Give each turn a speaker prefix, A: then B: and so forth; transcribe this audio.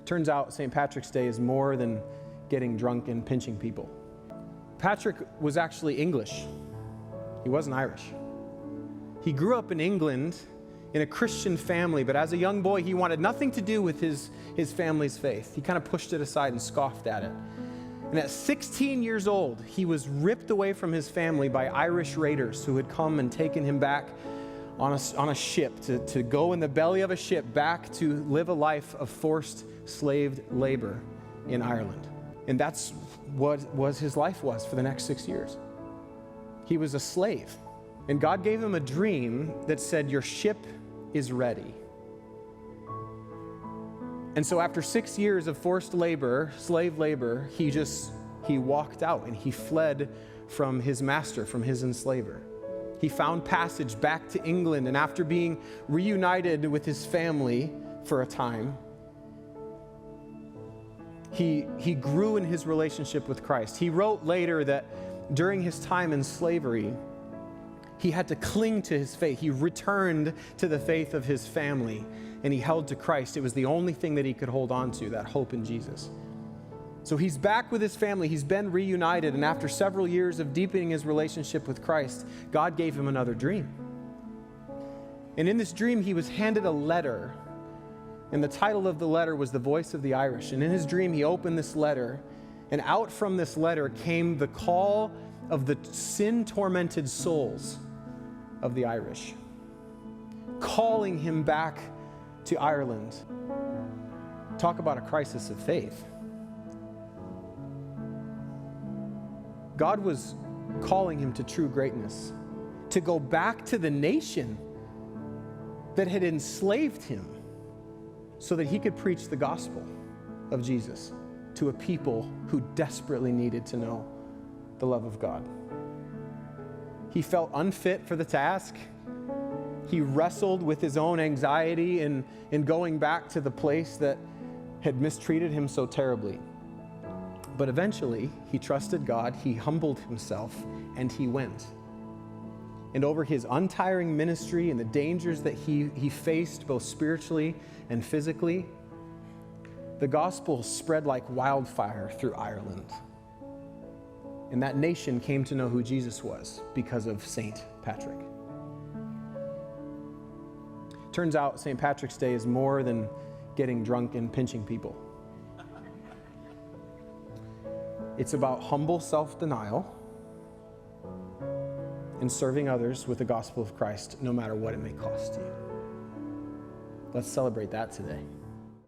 A: Turns out St. Patrick's Day is more than getting drunk and pinching people. Patrick was actually English. He wasn't Irish. He grew up in England in a Christian family, but as a young boy, he wanted nothing to do with his family's faith. He kind of pushed it aside and scoffed at it. And at 16 years old, he was ripped away from his family by Irish raiders who had come and taken him back on a ship to go in the belly of a ship back to live a life of forced slaved labor in Ireland. And that's what his life was for the next 6 years. He was a slave. And God gave him a dream that said, your ship is ready. And so after 6 years of forced labor, slave labor, he walked out and he fled from his master, from his enslaver. He found passage back to England, and after being reunited with his family for a time, he grew in his relationship with Christ. He wrote later that during his time in slavery, he had to cling to his faith. He returned to the faith of his family, and he held to Christ. It was the only thing that he could hold on to, that hope in Jesus. So he's back with his family. He's been reunited, and after several years of deepening his relationship with Christ, God gave him another dream. And in this dream, he was handed a letter, and the title of the letter was The Voice of the Irish. And in his dream, he opened this letter, and out from this letter came the call of the sin-tormented souls of the Irish, calling him back to Ireland. Talk about a crisis of faith. God was calling him to true greatness, to go back to the nation that had enslaved him so that he could preach the gospel of Jesus to a people who desperately needed to know the love of God. He felt unfit for the task. He wrestled with his own anxiety in going back to the place that had mistreated him so terribly. But eventually, he trusted God, he humbled himself, and he went. And over his untiring ministry and the dangers that he faced both spiritually and physically, the gospel spread like wildfire through Ireland. And that nation came to know who Jesus was because of St. Patrick. Turns out St. Patrick's Day is more than getting drunk and pinching people. It's about humble self-denial and serving others with the gospel of Christ, no matter what it may cost you. Let's celebrate that today.